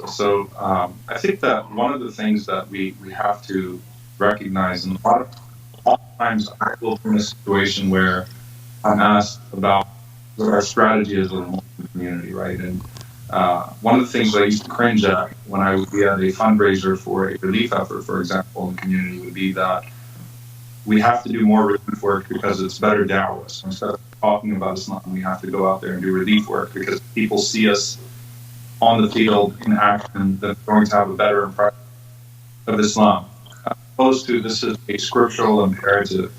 So I think that one of the things that we have to recognize, and a lot of times I will be in a situation where I'm asked about what our strategy is with the Muslim community, right? And one of the things I used to cringe at when I would be at a fundraiser for a relief effort, for example, in the community, would be that we have to do more relief work because it's better dawah. So instead of talking about Islam, we have to go out there and do relief work because people see us on the field in action that are going to have a better impression of Islam. Opposed to this is a scriptural imperative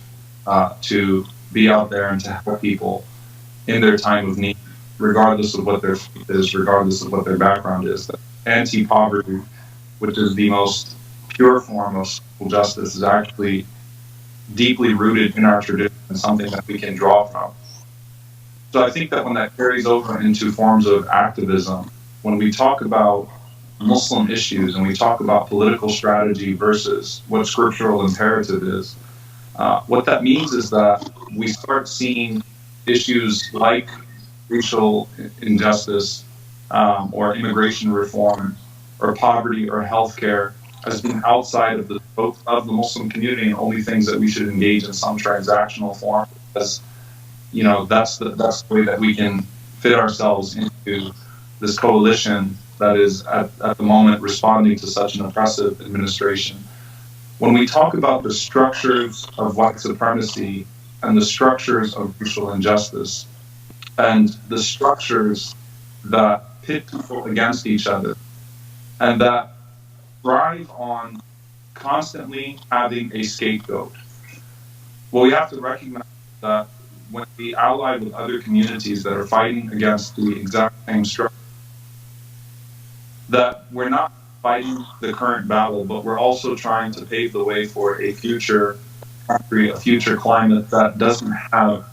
to be out there and to help people in their time of need, regardless of what their faith is, regardless of what their background is. Anti-poverty, which is the most pure form of social justice, is actually deeply rooted in our tradition and something that we can draw from. So I think that when that carries over into forms of activism, when we talk about Muslim issues and we talk about political strategy versus what scriptural imperative is, what that means is that we start seeing issues like racial injustice or immigration reform or poverty or healthcare as being outside of the scope of the Muslim community and only things that we should engage in some transactional form, because that's the way that we can fit ourselves into this coalition that is at the moment responding to such an oppressive administration. When we talk about the structures of white supremacy and the structures of racial injustice and the structures that pit people against each other and that thrive on constantly having a scapegoat, well, we have to recognize that when we ally with other communities that are fighting against the exact same structure, that we're not fighting the current battle, but we're also trying to pave the way for a future country, a future climate that doesn't have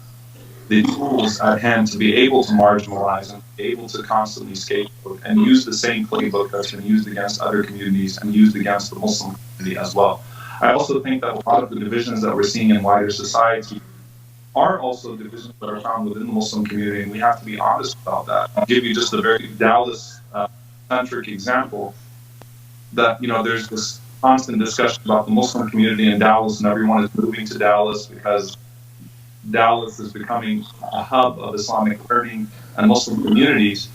the tools at hand to be able to marginalize and be able to constantly scapegoat and use the same playbook that's been used against other communities and used against the Muslim community as well. I also think that a lot of the divisions that we're seeing in wider society are also divisions that are found within the Muslim community, and we have to be honest about that. I'll give you just a very Dallas-centric example that, there's this constant discussion about the Muslim community in Dallas, and everyone is moving to Dallas because Dallas is becoming a hub of Islamic learning and Muslim communities.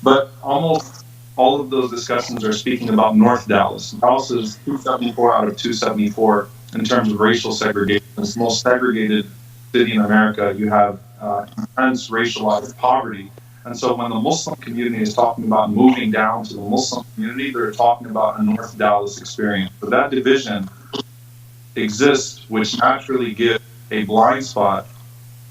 But almost all of those discussions are speaking about North Dallas. Dallas is 274 out of 274 in terms of racial segregation. It's the most segregated city in America. You have intense racialized poverty. And so when the Muslim community is talking about moving down to the Muslim community, they're talking about a North Dallas experience. But that division exists, which naturally gives a blind spot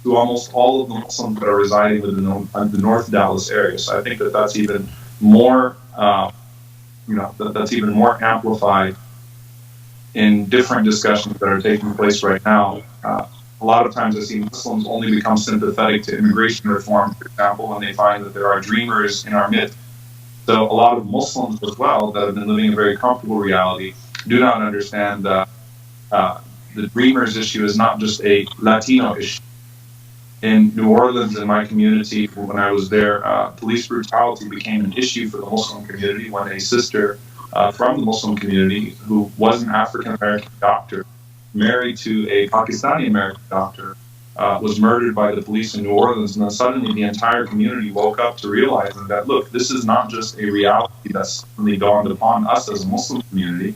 to almost all of the Muslims that are residing within the North Dallas area. So I think that that's even more, that's even more amplified in different discussions that are taking place right now. A lot of times I see Muslims only become sympathetic to immigration reform, for example, when they find that there are dreamers in our midst. So a lot of Muslims as well that have been living a very comfortable reality do not understand that the dreamers issue is not just a Latino issue. In New Orleans, in my community, when I was there, police brutality became an issue for the Muslim community when a sister from the Muslim community, who was an African-American doctor, married to a Pakistani-American doctor, was murdered by the police in New Orleans. And then suddenly the entire community woke up to realizing that, look, this is not just a reality that's suddenly dawned upon us as a Muslim community.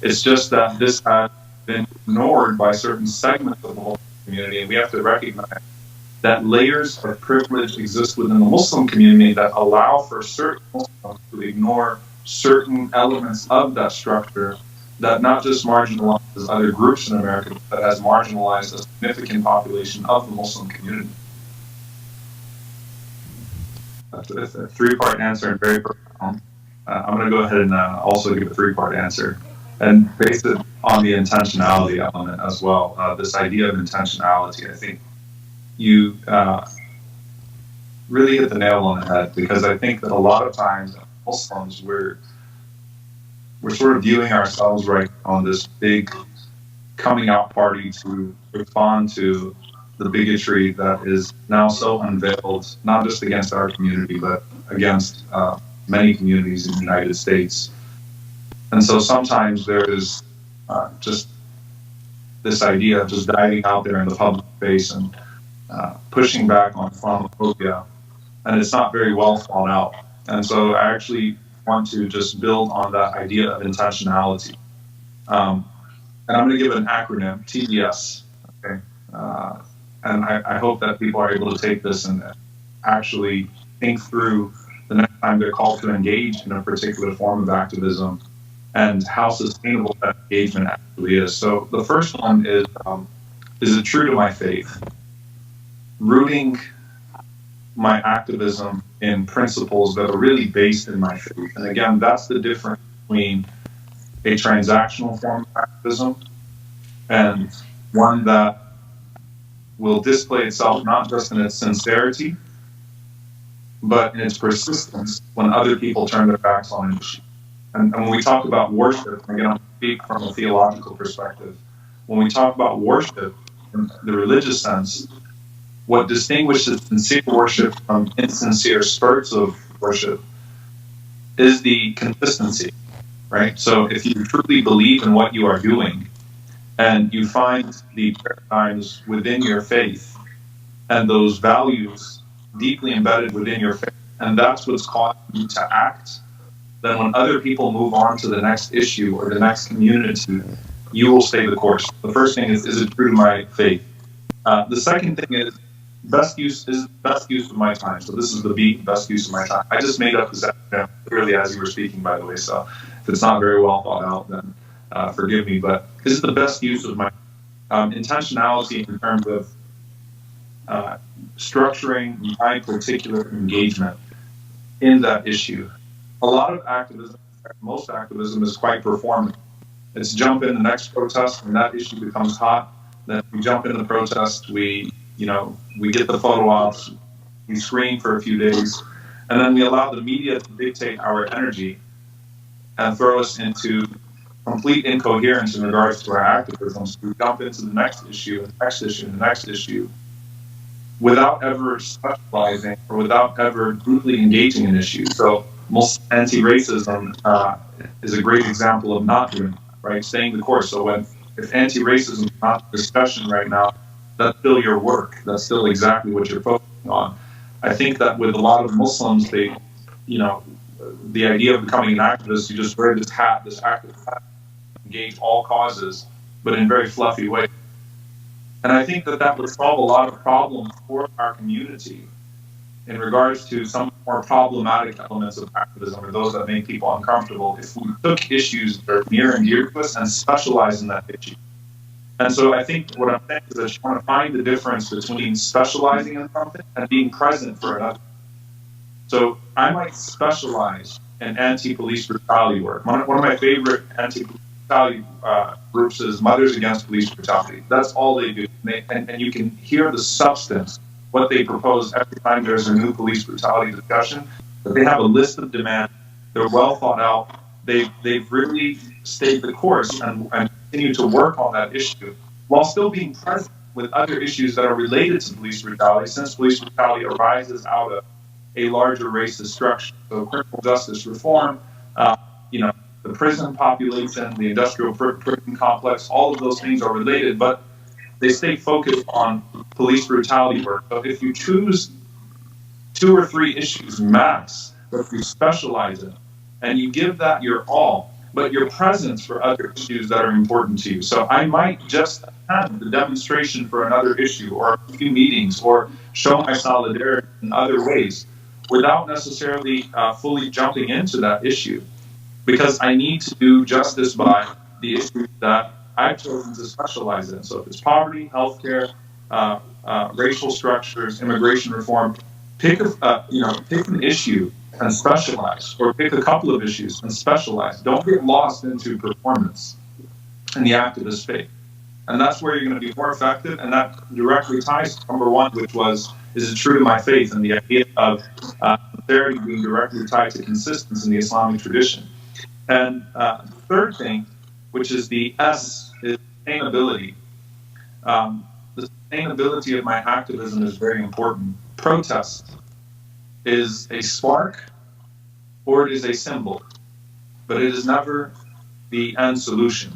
It's just that this has been ignored by certain segments of the Muslim community, and we have to recognize that layers of privilege exist within the Muslim community that allow for certain Muslims to ignore certain elements of that structure that not just marginalizes other groups in America, but has marginalized a significant population of the Muslim community. That's a three-part answer and very profound. I'm going to go ahead and also give a three-part answer and base it on the intentionality element as well. This idea of intentionality, I think you really hit the nail on the head, because I think that a lot of times Muslims, we're sort of viewing ourselves right on this big coming out party to respond to the bigotry that is now so unveiled, not just against our community, but against many communities in the United States. And so sometimes there is just this idea of just diving out there in the public space and pushing back on Islamophobia, and it's not very well thought out. And so I actually want to just build on that idea of intentionality. And I'm going to give an acronym, TDS. Okay, and I hope that people are able to take this and actually think through the next time they're called to engage in a particular form of activism and how sustainable that engagement actually is. So the first one is it true to my faith? Rooting my activism in principles that are really based in my faith. And again, that's the difference between a transactional form of activism and one that will display itself not just in its sincerity, but in its persistence when other people turn their backs on an issue. And when we talk about worship, again, I'll speak from a theological perspective. When we talk about worship in the religious sense, what distinguishes sincere worship from insincere spurts of worship is the consistency, right? So if you truly believe in what you are doing and you find the paradigms within your faith and those values deeply embedded within your faith, and that's what's causing you to act, then when other people move on to the next issue or the next community, you will stay the course. The first thing is it true to my faith? The second thing is best use of my time. So this is the B, best use of my time. I just made up this acronym clearly as you were speaking, by the way. So if it's not very well thought out, then forgive me. But this is the best use of my intentionality in terms of structuring my particular engagement in that issue. A lot of activism, most activism, is quite performative. It's jump in the next protest, and that issue becomes hot. Then we jump in the protest, we get the photo ops, we screen for a few days, and then we allow the media to dictate our energy and throw us into complete incoherence in regards to our activism. So we jump into the next issue, and the next issue, and the next issue, without ever specializing or without ever deeply engaging in issues. So most anti-racism is a great example of not doing that, right? Staying the course. So if anti-racism is not a discussion right now, that's still your work. That's still exactly what you're focusing on. I think that with a lot of Muslims, the idea of becoming an activist, you just wear this hat, this activist hat, engage all causes, but in very fluffy ways. And I think that would solve a lot of problems for our community in regards to some more problematic elements of activism or those that make people uncomfortable if we took issues that are near and dear to us and specialize in that issue. And so I think what I'm saying is I just want to find the difference between specializing in something and being present for another. So I might specialize in anti-police brutality work. One of my favorite anti-police brutality groups is Mothers Against Police Brutality. That's all they do. And you can hear the substance, what they propose every time there's a new police brutality discussion. But they have a list of demands. They're well thought out. They've really stayed the course and continue to work on that issue while still being present with other issues that are related to police brutality, since police brutality arises out of a larger racist structure. So criminal justice reform, the prison population, the industrial prison complex, all of those things are related, but they stay focused on police brutality work. So if you choose 2 or 3 issues max that you specialize in, and you give that your all, but your presence for other issues that are important to you. So I might just have the demonstration for another issue or a few meetings or show my solidarity in other ways without necessarily fully jumping into that issue, because I need to do justice by the issues that I've chosen to specialize in. So if it's poverty, healthcare, racial structures, immigration reform, pick an issue and specialize, or pick a couple of issues and specialize. Don't get lost into performance in the activist space. And that's where you're going to be more effective, and that directly ties to number 1, which was, is it true to my faith? And the idea of sincerity being directly tied to consistency in the Islamic tradition. And the third thing, which is the S, is sustainability. The sustainability of my activism is very important. Protest is a spark or it is a symbol, but it is never the end solution,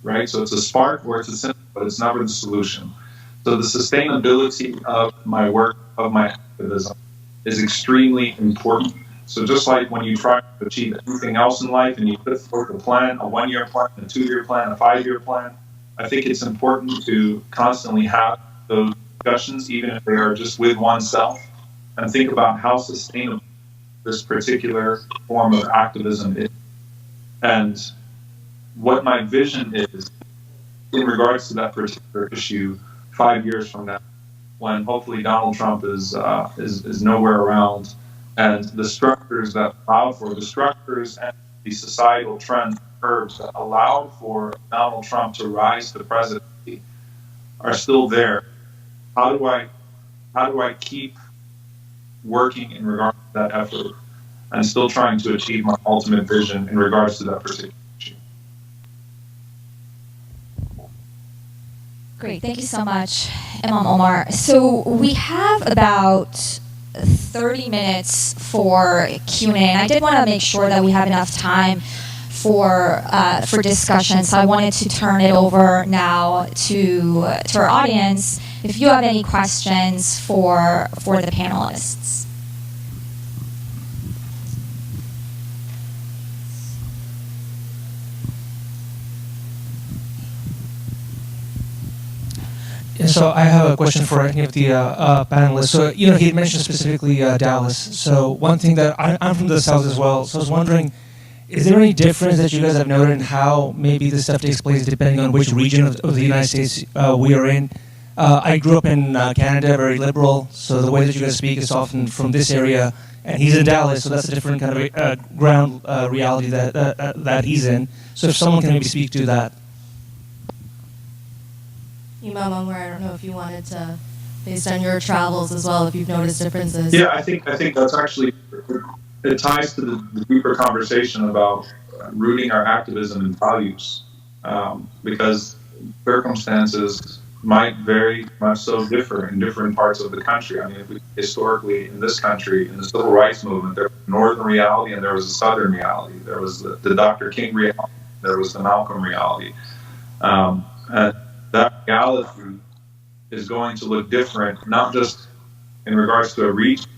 right? So it's a spark or it's a symbol, but it's never the solution. So the sustainability of my work, of my activism, is extremely important. So just like when you try to achieve anything else in life and you put forth a plan, a 1-year plan, a 2-year plan, a 5-year plan, I think it's important to constantly have those discussions, even if they are just with oneself, and think about how sustainable this particular form of activism is. And what my vision is in regards to that particular issue 5 years from now, when hopefully Donald Trump is nowhere around, and the structures that allowed for the structures and the societal trends curves that allowed for Donald Trump to rise to presidency are still there. How do I keep working in regards to that effort and still trying to achieve my ultimate vision in regards to that particular issue? Great, thank you so much, Imam Omar. So we have about 30 minutes for Q&A, and I did want to make sure that we have enough time for discussion. So I wanted to turn it over now to our audience. If you have any questions for the panelists. So I have a question for any of the panelists. So, he had mentioned specifically Dallas. So one thing that I'm from the South as well. So I was wondering, is there any difference that you guys have noted in how maybe this stuff takes place depending on which region of the United States we are in? I grew up in Canada, very liberal. So the way that you guys speak is often from this area. And he's in Dallas, so that's a different kind of ground reality that he's in. So if someone can maybe speak to that. Imam Omar, I don't know if you wanted to, based on your travels as well, if you've noticed differences. Yeah, I think that's actually, it ties to the deeper conversation about rooting our activism in values, because circumstances might very much so differ in different parts of the country. I mean, historically in this country, in the civil rights movement, there was a northern reality and there was a southern reality. There was the Dr. King reality, there was the Malcolm reality. And that reality is going to look different, not just in regards to a region,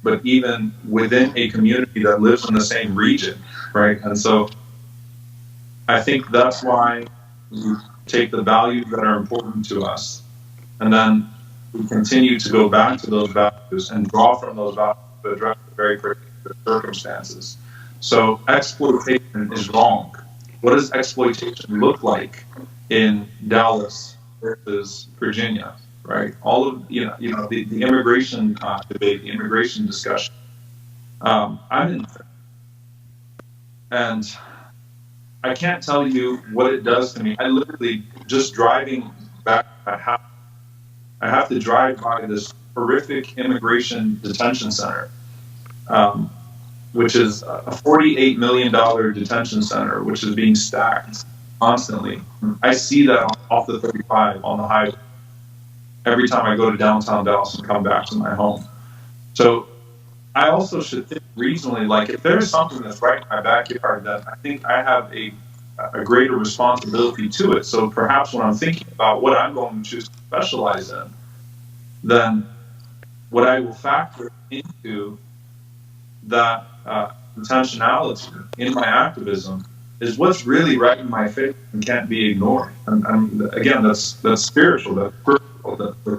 but even within a community that lives in the same region, right? And so I think that's why we take the values that are important to us, and then we continue to go back to those values and draw from those values to address the very particular circumstances. So exploitation is wrong. What does exploitation look like in Dallas versus Virginia, right? All of the immigration debate, the immigration discussion. I'm in, and I can't tell you what it does to me. I literally just driving back to my house, I have to drive by this horrific immigration detention center, which is a $48 million detention center, which is being stacked constantly. I see that off the 35 on the highway every time I go to downtown Dallas and come back to my home. So I also should think reasonably, like if there is something that's right in my backyard, that I think I have a greater responsibility to it. So perhaps when I'm thinking about what I'm going to choose to specialize in, then what I will factor into that intentionality in my activism is what's really right in my faith and can't be ignored. And again, that's spiritual, that's spiritual.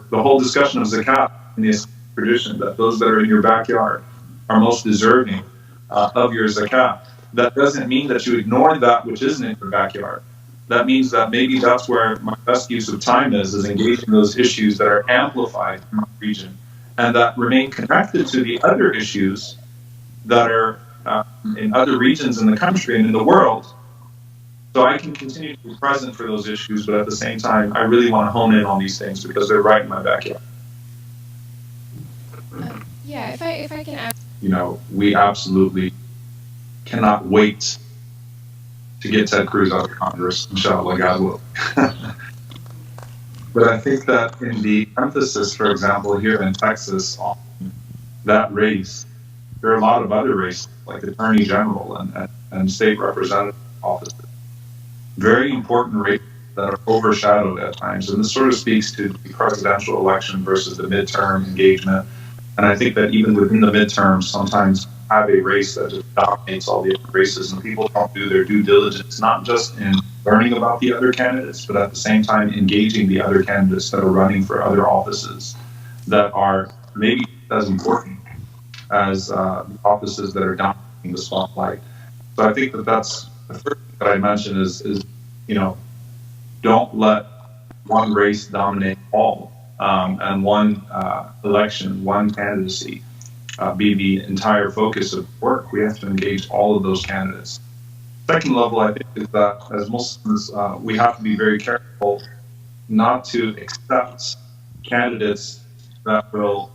The whole discussion of zakat in the Islamic tradition, that those that are in your backyard are most deserving of your zakat. That doesn't mean that you ignore that which isn't in your backyard. That means that maybe that's where my best use of time is engaging those issues that are amplified in my region and that remain connected to the other issues that are in other regions in the country and in the world. So I can continue to be present for those issues, but at the same time, I really want to hone in on these things because they're right in my backyard. Yeah, if I can add. We absolutely cannot wait to get Ted Cruz out of Congress, inshallah, God will. But I think that in the emphasis, for example, here in Texas on that race, there are a lot of other races, like Attorney General and state representative offices. Very important races that are overshadowed at times. And this sort of speaks to the presidential election versus the midterm engagement. And I think that even within the midterms, sometimes have a race that just dominates all the other races, and people don't do their due diligence, not just in learning about the other candidates, but at the same time engaging the other candidates that are running for other offices that are maybe as important as the offices that are dominating the spotlight. So I think that that's the first thing that I mentioned is don't let one race dominate all, and one election, one candidacy be the entire focus of work. We have to engage all of those candidates. Second level, I think, is that as Muslims, we have to be very careful not to accept candidates that will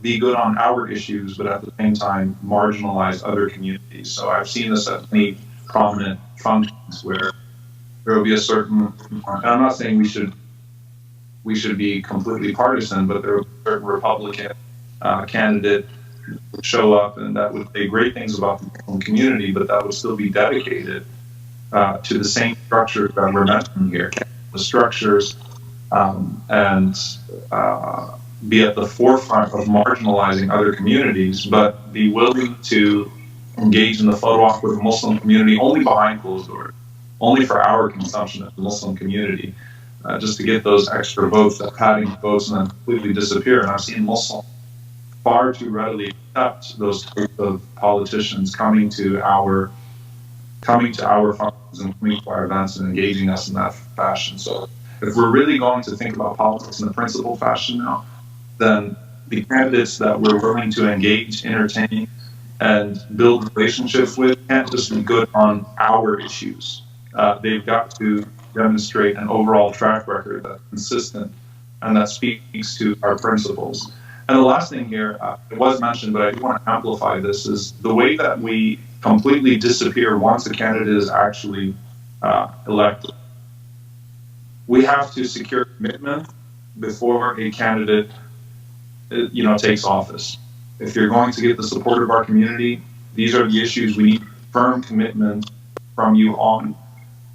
be good on our issues, but at the same time marginalize other communities. So I've seen this at many prominent functions where there will be a certain, and I'm not saying we should be completely partisan, but there will be a certain Republican candidate would show up and that would say great things about the Muslim community, but that would still be dedicated to the same structures that we're mentioning here, the structures, and be at the forefront of marginalizing other communities, but be willing to engage in the photo op with the Muslim community only behind closed doors, only for our consumption of the Muslim community, just to get those extra votes, that padding votes, and then completely disappear. And I've seen Muslims far too readily accept those types of politicians coming to our functions and coming to our events and engaging us in that fashion. So if we're really going to think about politics in a principled fashion now, then the candidates that we're willing to engage, entertain, and build relationships with can't just be good on our issues. They've got to demonstrate an overall track record that's consistent and that speaks to our principles. And the last thing here, it was mentioned, but I do want to amplify this, is the way that we completely disappear once a candidate is actually elected. We have to secure commitment before a candidate takes office. If you're going to get the support of our community, these are the issues we need firm commitment from you on.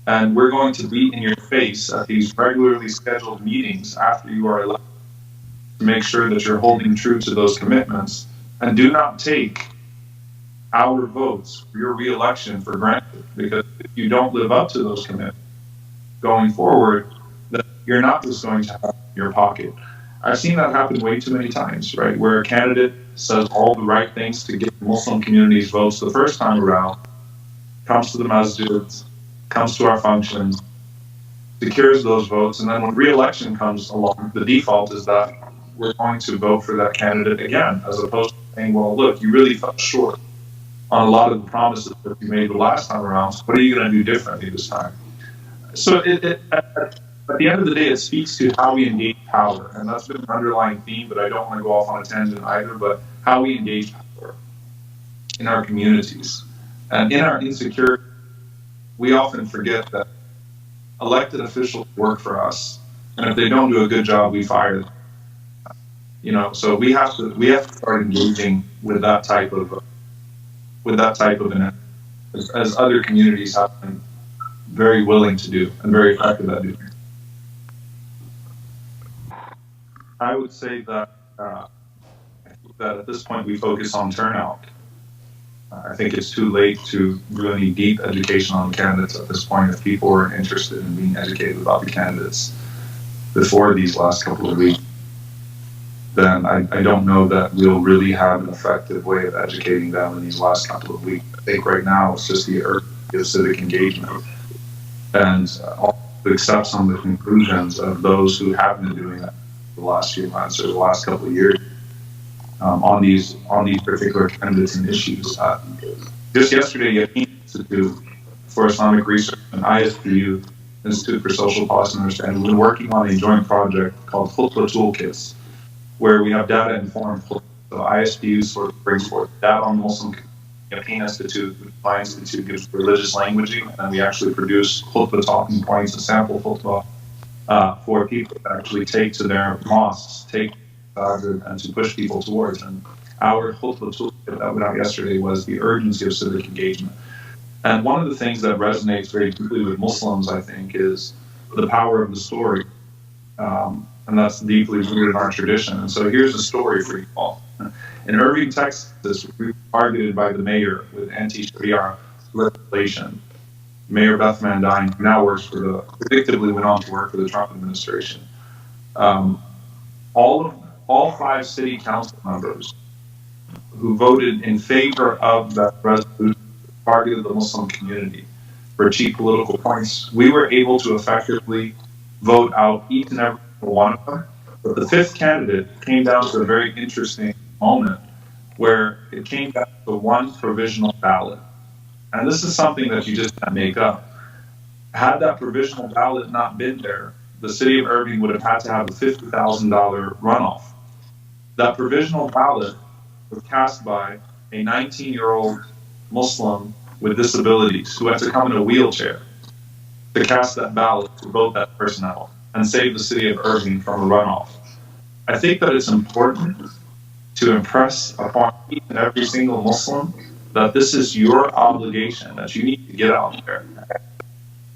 And we're going to be in your face at these regularly scheduled meetings after you are elected to make sure that you're holding true to those commitments. And do not take our votes for your re-election for granted, because if you don't live up to those commitments going forward, then you're not just going to have it in your pocket. I've seen that happen way too many times, right? Where a candidate says all the right things to get the Muslim community's votes the first time around, comes to the masjids, comes to our functions, secures those votes, and then when re-election comes along, the default is that we're going to vote for that candidate again, as opposed to saying, well, look, you really fell short on a lot of the promises that you made the last time around, so what are you going to do differently this time? So at the end of the day, it speaks to how we engage power, and that's been an underlying theme, but I don't want to go off on a tangent either, but how we engage power in our communities. And in our insecurity, we often forget that elected officials work for us, and if they don't do a good job, we fire them. So we have to start engaging with that type of an, as other communities have been very willing to do and very effective at doing. I would say that at this point we focus on turnout. I think it's too late to do any deep education on candidates at this point. If people are interested in being educated about the candidates before these last couple of weeks, then I don't know that we'll really have an effective way of educating them in these last couple of weeks. I think right now it's just the urgency of civic engagement and to accept some of the conclusions of those who have been doing that the last few months or the last couple of years on these particular candidates and issues. Just yesterday, Yaqeen Institute for Islamic Research and ISPU, Institute for Social Policy and Understanding, we've been working on a joint project called Khutbah Toolkits, where we have data-informed. So ISPU sort of brings forth data on Muslim. Yaqeen Institute, my institute, gives religious languaging, and we actually produce khutbah talking points, and sample khutbah for people to actually take to their mosques, and to push people towards. And our khutbah toolkit that went out yesterday was the urgency of civic engagement. And one of the things that resonates very deeply with Muslims, I think, is the power of the story. And that's deeply rooted in our tradition. And so here's a story for you all. In Irving, Texas, we were targeted by the mayor with anti-Sharia legislation. Mayor Beth Van Dyne, who now works for predictably went on to work for the Trump administration. All 5 city council members who voted in favor of that resolution targeted the Muslim community for cheap political points. We were able to effectively vote out each and every one of them. But the 5th candidate came down to a very interesting moment where it came down to one provisional ballot. And this is something that you just can't make up. Had that provisional ballot not been there, the city of Irving would have had to have a $50,000 runoff. That provisional ballot was cast by a 19-year-old Muslim with disabilities who had to come in a wheelchair to cast that ballot to vote that person out and save the city of Irving from a runoff. I think that it's important to impress upon each and every single Muslim that this is your obligation, that you need to get out there,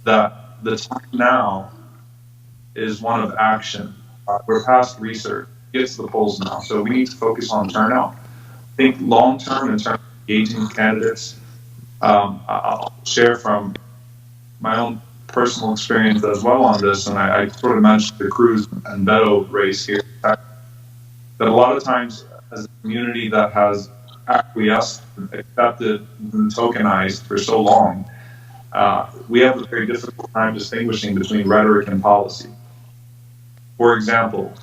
that the time now is one of action. We're past research. Get to the polls now. So we need to focus on turnout. I think long-term in terms of engaging candidates, I'll share from my own personal experience as well on this, and I sort of mentioned the Cruz and Beto race here, that a lot of times as a community that has acquiesced, accepted, and tokenized for so long, we have a very difficult time distinguishing between rhetoric and policy. For example,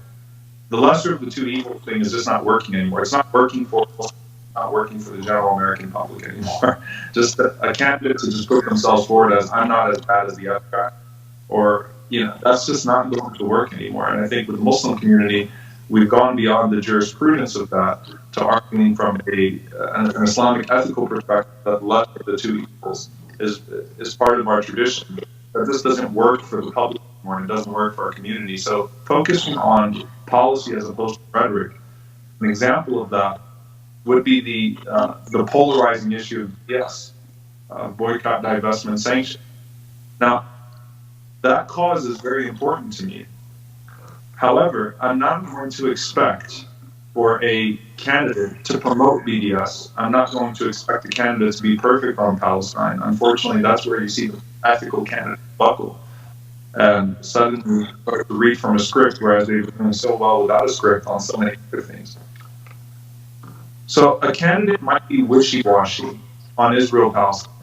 the lesser of the two evils thing is just not working anymore. It's not working for the general American public anymore. Just a candidate to just put themselves forward as I'm not as bad as the other guy, or that's just not going to work anymore. And I think with the Muslim community, we've gone beyond the jurisprudence of that to arguing from an Islamic ethical perspective that the lesser of the two evils is part of our tradition. But this doesn't work for the public anymore, and it doesn't work for our community. So focusing on policy as opposed to rhetoric. An example of that would be the polarizing issue of BS, boycott, divestment, sanction. Now, that cause is very important to me. However, I'm not going to expect for a candidate to promote BDS. I'm not going to expect a candidate to be perfect on Palestine. Unfortunately, that's where you see the ethical candidate buckle and suddenly start to read from a script, whereas they've been doing so well without a script on so many other things. So a candidate might be wishy-washy on Israel-Palestine.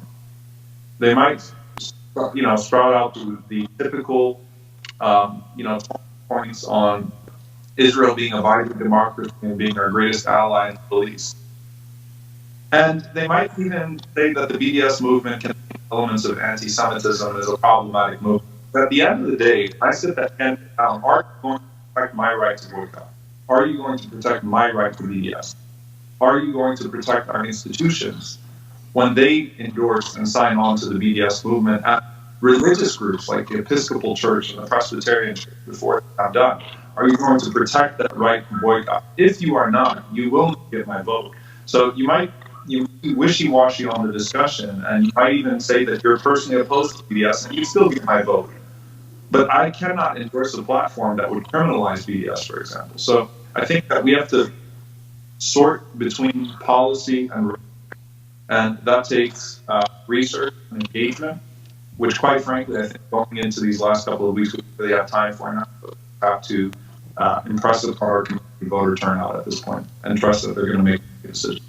They might, sprout out the typical, points on Israel being a vibrant democracy and being our greatest ally in the Middle East. And they might even say that the BDS movement contains elements of anti-Semitism and is a problematic movement. But at the end of the day, I sit that candidate down. Are you going to protect my right to boycott? Are you going to protect my right to BDS? Are you going to protect our institutions when they endorse and sign on to the BDS movement at religious groups like the Episcopal Church and the Presbyterian Church before it's not done? Are you going to protect that right to boycott? If you are not, you will not get my vote. So you might be wishy-washy on the discussion, and you might even say that you're personally opposed to BDS, and you still get my vote. But I cannot endorse a platform that would criminalize BDS, for example. So I think that we have to sort between policy and that takes research and engagement, which quite frankly, I think going into these last couple of weeks, we really have time for now. So we have to impress upon our community voter turnout at this point and trust that they're going to make a decision.